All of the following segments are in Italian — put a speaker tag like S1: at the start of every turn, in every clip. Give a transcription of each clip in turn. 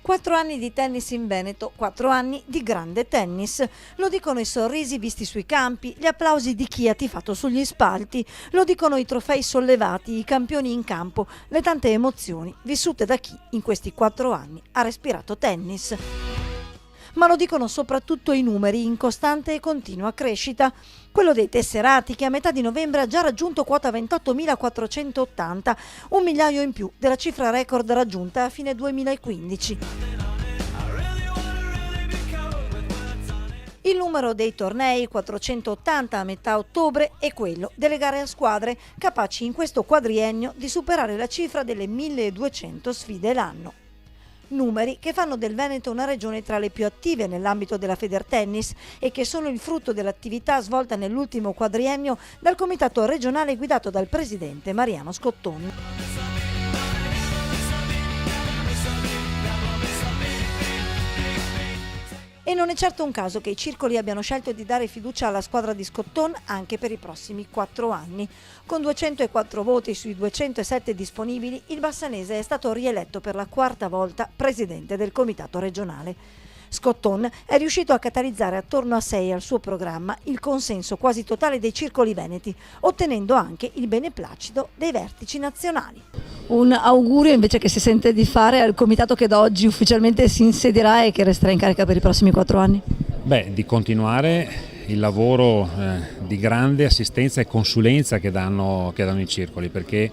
S1: 4 anni di tennis in Veneto, 4 anni di grande tennis. Lo dicono i sorrisi visti sui campi, gli applausi di chi ha tifato sugli spalti, lo dicono i trofei sollevati, i campioni in campo, le tante emozioni vissute da chi in questi 4 anni ha respirato tennis. Ma lo dicono soprattutto i numeri in costante e continua crescita. Quello dei tesserati che a metà di novembre ha già raggiunto quota 28.480, 1 migliaio in più della cifra record raggiunta a fine 2015. Il numero dei tornei, 480 a metà ottobre, è quello delle gare a squadre, capaci in questo quadriennio di superare la cifra delle 1.200 sfide l'anno. Numeri che fanno del Veneto una regione tra le più attive nell'ambito della Federtennis e che sono il frutto dell'attività svolta nell'ultimo quadriennio dal comitato regionale guidato dal presidente Mariano Scotton. E non è certo un caso che i circoli abbiano scelto di dare fiducia alla squadra di Scotton anche per i prossimi 4 anni. Con 204 voti sui 207 disponibili, il bassanese è stato rieletto per la 4ª volta presidente del comitato regionale. Scotton è riuscito a catalizzare attorno a sé e al suo programma il consenso quasi totale dei circoli veneti, ottenendo anche il beneplacito dei vertici nazionali.
S2: Un augurio invece che si sente di fare al comitato che da oggi ufficialmente si insedierà e che resterà in carica per i prossimi 4 anni?
S3: Di continuare il lavoro di grande assistenza e consulenza che danno i circoli, perché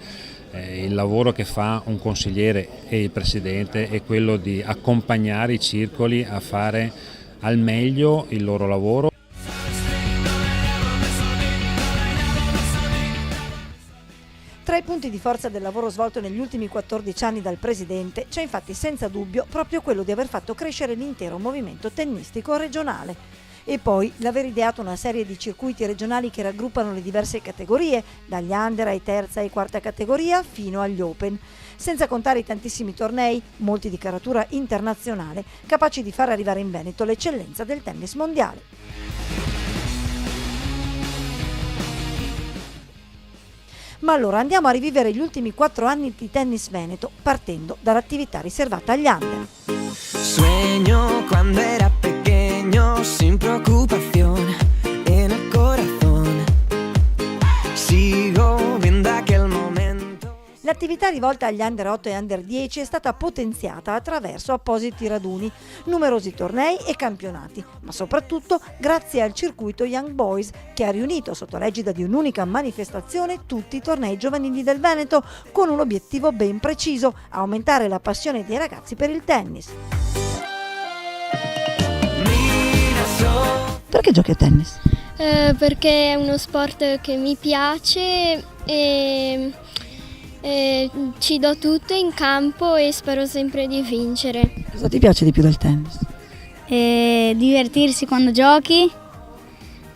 S3: il lavoro che fa un consigliere e il presidente è quello di accompagnare i circoli a fare al meglio il loro lavoro.
S1: Tra i punti di forza del lavoro svolto negli ultimi 14 anni dal presidente c'è infatti senza dubbio proprio quello di aver fatto crescere l'intero movimento tennistico regionale. E poi l'aver ideato una serie di circuiti regionali che raggruppano le diverse categorie, dagli under ai terza e quarta categoria fino agli open, senza contare i tantissimi tornei, molti di caratura internazionale, capaci di far arrivare in Veneto l'eccellenza del tennis mondiale. Ma allora andiamo a rivivere gli ultimi 4 anni di tennis veneto partendo dall'attività riservata agli under.
S4: Sueño cuando era pequeño sin preocupación en el corazón. Sigo viendo aquel momento.
S1: L'attività rivolta agli under 8 e under 10 è stata potenziata attraverso appositi raduni, numerosi tornei e campionati, ma soprattutto grazie al circuito Young Boys che ha riunito sotto l'egida di un'unica manifestazione tutti i tornei giovanili del Veneto con un obiettivo ben preciso: aumentare la passione dei ragazzi per il tennis.
S2: Perché giochi a tennis?
S5: Perché è uno sport che mi piace e ci do tutto in campo e spero sempre di vincere.
S2: Cosa ti piace di più del tennis?
S6: Divertirsi quando giochi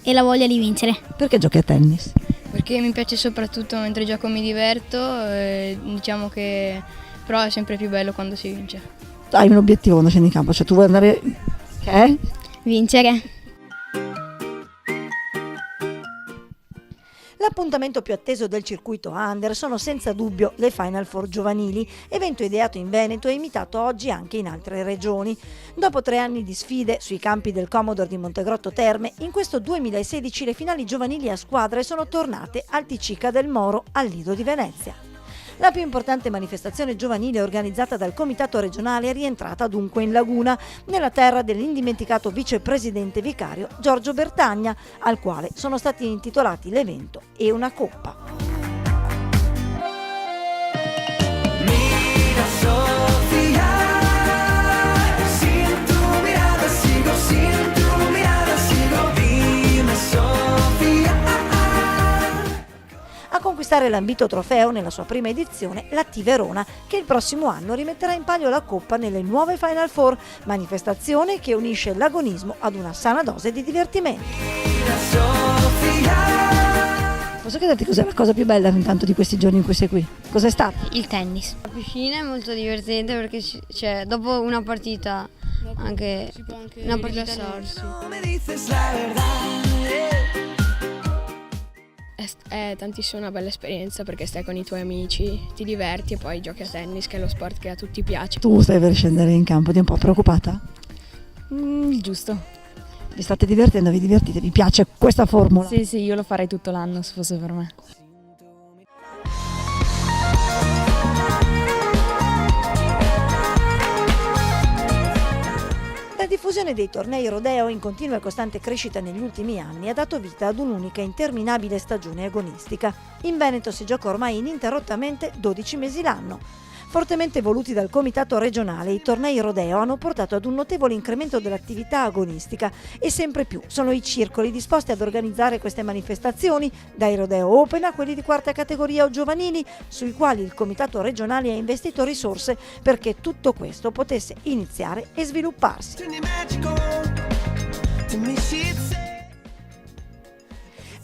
S6: e la voglia di vincere.
S2: Perché giochi a tennis?
S7: Perché mi piace soprattutto mentre gioco mi diverto, diciamo che però è sempre più bello quando si vince.
S2: Hai un obiettivo quando scendi in campo, cioè tu vuoi andare... Che è?
S6: Vincere.
S1: L'appuntamento più atteso del circuito under sono senza dubbio le Final Four giovanili, evento ideato in Veneto e imitato oggi anche in altre regioni. Dopo 3 anni di sfide sui campi del Commodore di Montegrotto Terme, in questo 2016 le finali giovanili a squadre sono tornate al Ticica del Moro al Lido di Venezia. La più importante manifestazione giovanile organizzata dal comitato regionale è rientrata dunque in Laguna, nella terra dell'indimenticato vicepresidente vicario Giorgio Bertagna, al quale sono stati intitolati l'evento e una coppa. A conquistare l'ambito trofeo nella sua prima edizione l'Atti Verona, che il prossimo anno rimetterà in palio la coppa nelle nuove Final Four, manifestazione che unisce l'agonismo ad una sana dose di divertimento.
S2: Posso chiederti cos'è la cosa più bella intanto di questi giorni in cui sei qui? Cos'è stato?
S6: Il tennis.
S7: La piscina è molto divertente perché dopo una partita anche
S8: si può anche
S7: una partita
S8: rilassarsi.
S4: No me dices la verdad.
S5: è tantissimo una bella esperienza perché stai con i tuoi amici, ti diverti e poi giochi a tennis, che è lo sport che a tutti piace.
S2: Tu stai per scendere in campo, ti è un po' preoccupata?
S8: Il giusto.
S2: Vi state divertendo, vi divertite, vi piace questa formula?
S8: Sì, io lo farei tutto l'anno se fosse per me.
S1: La diffusione dei tornei rodeo in continua e costante crescita negli ultimi anni ha dato vita ad un'unica e interminabile stagione agonistica. In Veneto si gioca ormai ininterrottamente 12 mesi l'anno. Fortemente voluti dal comitato regionale, i tornei rodeo hanno portato ad un notevole incremento dell'attività agonistica e sempre più sono i circoli disposti ad organizzare queste manifestazioni, dai rodeo open a quelli di quarta categoria o giovanili, sui quali il comitato regionale ha investito risorse perché tutto questo potesse iniziare e svilupparsi.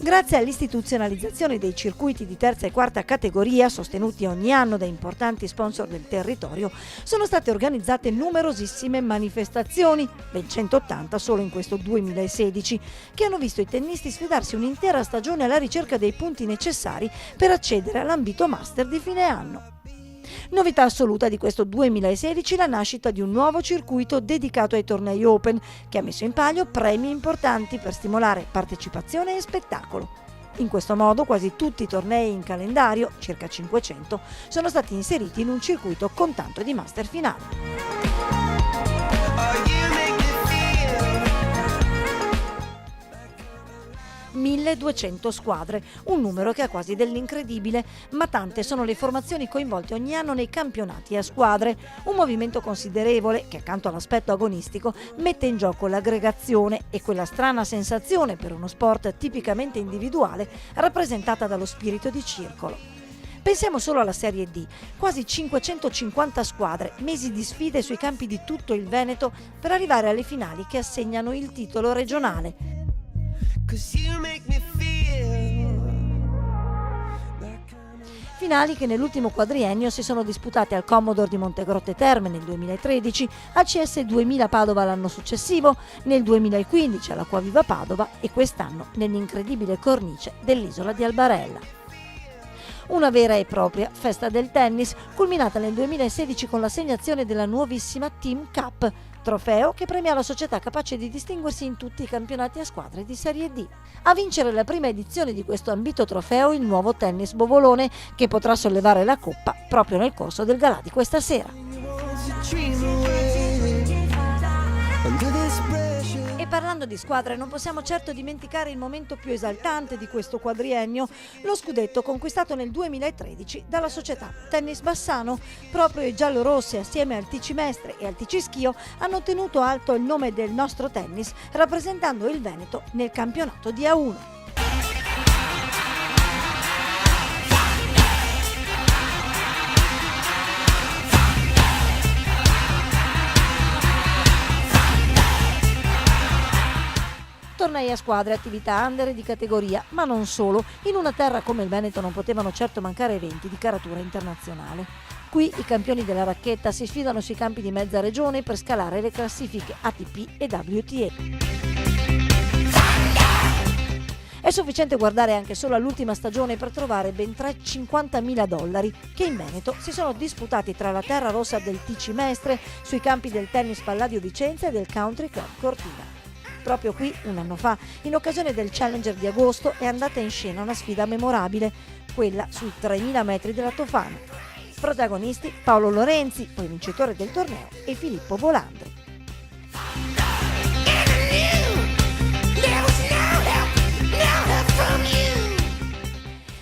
S1: Grazie all'istituzionalizzazione dei circuiti di terza e quarta categoria, sostenuti ogni anno da importanti sponsor del territorio, sono state organizzate numerosissime manifestazioni, ben 180 solo in questo 2016, che hanno visto i tennisti sfidarsi un'intera stagione alla ricerca dei punti necessari per accedere all'ambito master di fine anno. Novità assoluta di questo 2016 la nascita di un nuovo circuito dedicato ai tornei open che ha messo in palio premi importanti per stimolare partecipazione e spettacolo. In questo modo quasi tutti i tornei in calendario, circa 500, sono stati inseriti in un circuito con tanto di master finale. 1200 squadre, un numero che ha quasi dell'incredibile, ma tante sono le formazioni coinvolte ogni anno nei campionati a squadre, un movimento considerevole che accanto all'aspetto agonistico mette in gioco l'aggregazione e quella strana sensazione per uno sport tipicamente individuale rappresentata dallo spirito di circolo. Pensiamo solo alla Serie D, quasi 550 squadre, mesi di sfide sui campi di tutto il Veneto per arrivare alle finali che assegnano il titolo regionale. Finali che nell'ultimo quadriennio si sono disputate al Commodore di Montegrotte Terme nel 2013, al CS 2000 Padova l'anno successivo, nel 2015 alla Acquaviva Padova e quest'anno nell'incredibile cornice dell'isola di Albarella. Una vera e propria festa del tennis, culminata nel 2016 con l'assegnazione della nuovissima Team Cup, trofeo che premia la società capace di distinguersi in tutti i campionati a squadre di Serie D. A vincere la prima edizione di questo ambito trofeo il nuovo Tennis Bovolone, che potrà sollevare la coppa proprio nel corso del galà di questa sera. E parlando di squadre non possiamo certo dimenticare il momento più esaltante di questo quadriennio, lo scudetto conquistato nel 2013 dalla società Tennis Bassano. Proprio i giallorossi assieme al TC Mestre e al TC Schio hanno tenuto alto il nome del nostro tennis, rappresentando il Veneto nel campionato di A1. Tornei a squadre, attività under e di categoria, ma non solo. In una terra come il Veneto non potevano certo mancare eventi di caratura internazionale. Qui i campioni della racchetta si sfidano sui campi di mezza regione per scalare le classifiche ATP e WTA. È sufficiente guardare anche solo all'ultima stagione per trovare ben $50.000 che in Veneto si sono disputati tra la terra rossa del TC Mestre sui campi del Tennis Palladio Vicenza e del Country Club Cortina. Proprio qui, un anno fa, in occasione del Challenger di agosto, è andata in scena una sfida memorabile, quella sui 3.000 metri della Tofana. Protagonisti Paolo Lorenzi, poi vincitore del torneo, e Filippo Volandri.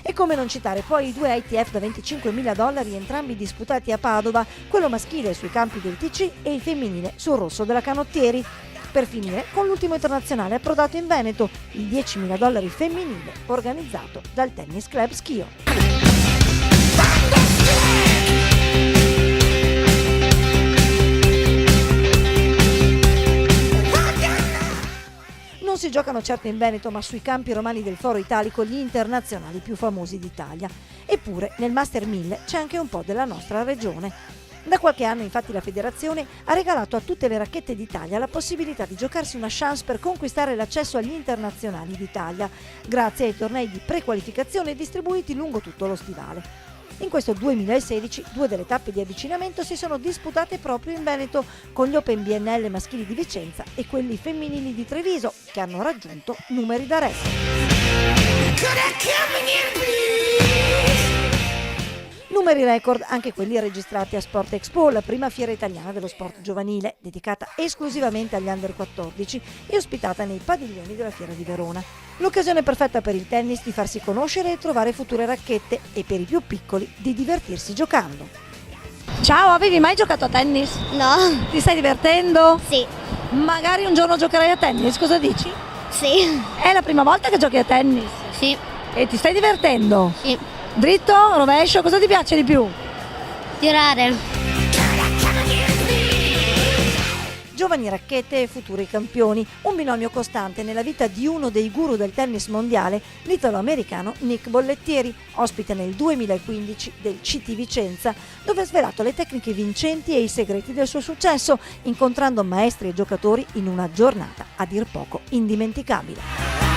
S1: E come non citare poi i due ITF da $25.000, entrambi disputati a Padova, quello maschile sui campi del TC e il femminile sul rosso della Canottieri. Per finire con l'ultimo internazionale approdato in Veneto, il $10.000 femminile organizzato dal Tennis Club Schio. Non si giocano certo in Veneto, ma sui campi romani del Foro Italico gli internazionali più famosi d'Italia. Eppure nel Master 1000 c'è anche un po' della nostra regione. Da qualche anno infatti la federazione ha regalato a tutte le racchette d'Italia la possibilità di giocarsi una chance per conquistare l'accesso agli internazionali d'Italia, grazie ai tornei di prequalificazione distribuiti lungo tutto lo stivale. In questo 2016 due delle tappe di avvicinamento si sono disputate proprio in Veneto, con gli Open BNL maschili di Vicenza e quelli femminili di Treviso, che hanno raggiunto numeri da record. Numeri record anche quelli registrati a Sport Expo, la prima fiera italiana dello sport giovanile, dedicata esclusivamente agli under 14 e ospitata nei padiglioni della Fiera di Verona. L'occasione perfetta per il tennis di farsi conoscere e trovare future racchette e per i più piccoli di divertirsi giocando.
S2: Ciao, avevi mai giocato a tennis?
S6: No.
S2: Ti stai divertendo?
S6: Sì.
S2: Magari un giorno giocherai a tennis, cosa dici?
S6: Sì.
S2: È la prima volta che giochi a tennis?
S6: Sì.
S2: E ti stai divertendo?
S6: Sì.
S2: Dritto? Rovescio? Cosa ti piace di più?
S6: Tirare.
S1: Giovani racchette e futuri campioni, un binomio costante nella vita di uno dei guru del tennis mondiale, l'italo-americano Nick Bollettieri, ospite nel 2015 del CT Vicenza, dove ha svelato le tecniche vincenti e i segreti del suo successo, incontrando maestri e giocatori in una giornata a dir poco indimenticabile.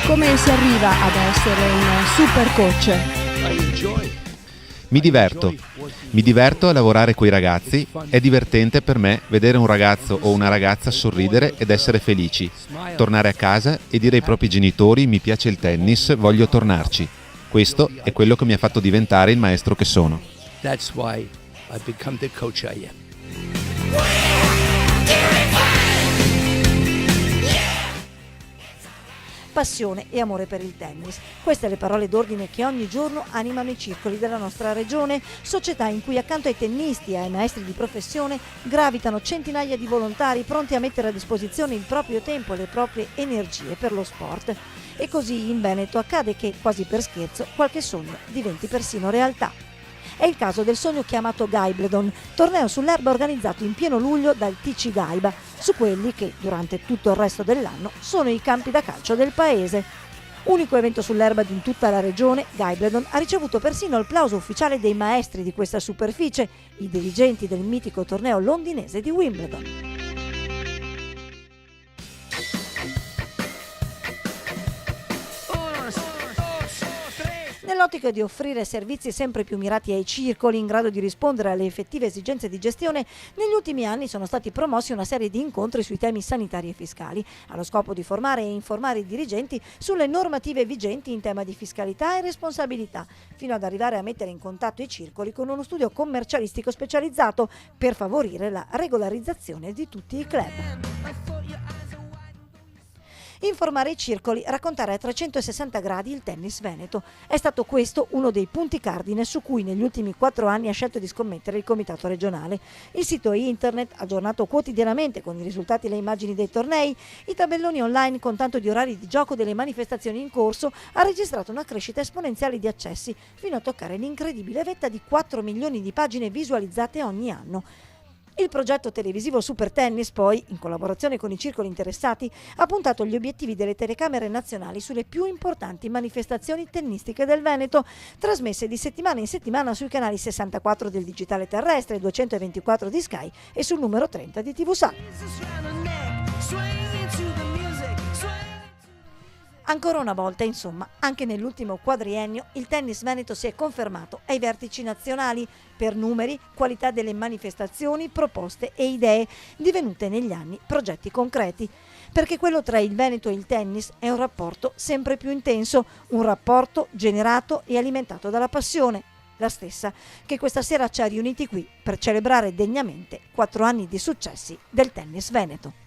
S8: Come si arriva ad essere un super coach?
S9: Mi diverto a lavorare coi ragazzi, è divertente per me vedere un ragazzo o una ragazza sorridere ed essere felici, tornare a casa e dire ai propri genitori mi piace il tennis, voglio tornarci. Questo è quello che mi ha fatto diventare il maestro che sono.
S10: That's why I've become the coach I am.
S1: Passione e amore per il tennis. Queste le parole d'ordine che ogni giorno animano i circoli della nostra regione, società in cui accanto ai tennisti e ai maestri di professione gravitano centinaia di volontari pronti a mettere a disposizione il proprio tempo e le proprie energie per lo sport. E così in Veneto accade che, quasi per scherzo, qualche sogno diventi persino realtà. È il caso del sogno chiamato Gaibledon, torneo sull'erba organizzato in pieno luglio dal TC Gaiba, su quelli che, durante tutto il resto dell'anno, sono i campi da calcio del paese. Unico evento sull'erba di tutta la regione, Gaibledon ha ricevuto persino il plauso ufficiale dei maestri di questa superficie, i dirigenti del mitico torneo londinese di Wimbledon. Nell'ottica di offrire servizi sempre più mirati ai circoli in grado di rispondere alle effettive esigenze di gestione, negli ultimi anni sono stati promossi una serie di incontri sui temi sanitari e fiscali, allo scopo di formare e informare i dirigenti sulle normative vigenti in tema di fiscalità e responsabilità, fino ad arrivare a mettere in contatto i circoli con uno studio commercialistico specializzato per favorire la regolarizzazione di tutti i club. Informare i circoli, raccontare a 360 gradi il tennis veneto. È stato questo uno dei punti cardine su cui negli ultimi 4 anni ha scelto di scommettere il comitato regionale. Il sito internet, aggiornato quotidianamente con i risultati e le immagini dei tornei, i tabelloni online con tanto di orari di gioco delle manifestazioni in corso, ha registrato una crescita esponenziale di accessi, fino a toccare l'incredibile vetta di 4 milioni di pagine visualizzate ogni anno. Il progetto televisivo Super Tennis, poi, in collaborazione con i circoli interessati, ha puntato gli obiettivi delle telecamere nazionali sulle più importanti manifestazioni tennistiche del Veneto, trasmesse di settimana in settimana sui canali 64 del digitale terrestre, 224 di Sky e sul numero 30 di TV Sun. Ancora una volta, insomma, anche nell'ultimo quadriennio il tennis veneto si è confermato ai vertici nazionali per numeri, qualità delle manifestazioni, proposte e idee divenute negli anni progetti concreti. Perché quello tra il Veneto e il tennis è un rapporto sempre più intenso, un rapporto generato e alimentato dalla passione, la stessa che questa sera ci ha riuniti qui per celebrare degnamente 4 anni di successi del tennis veneto.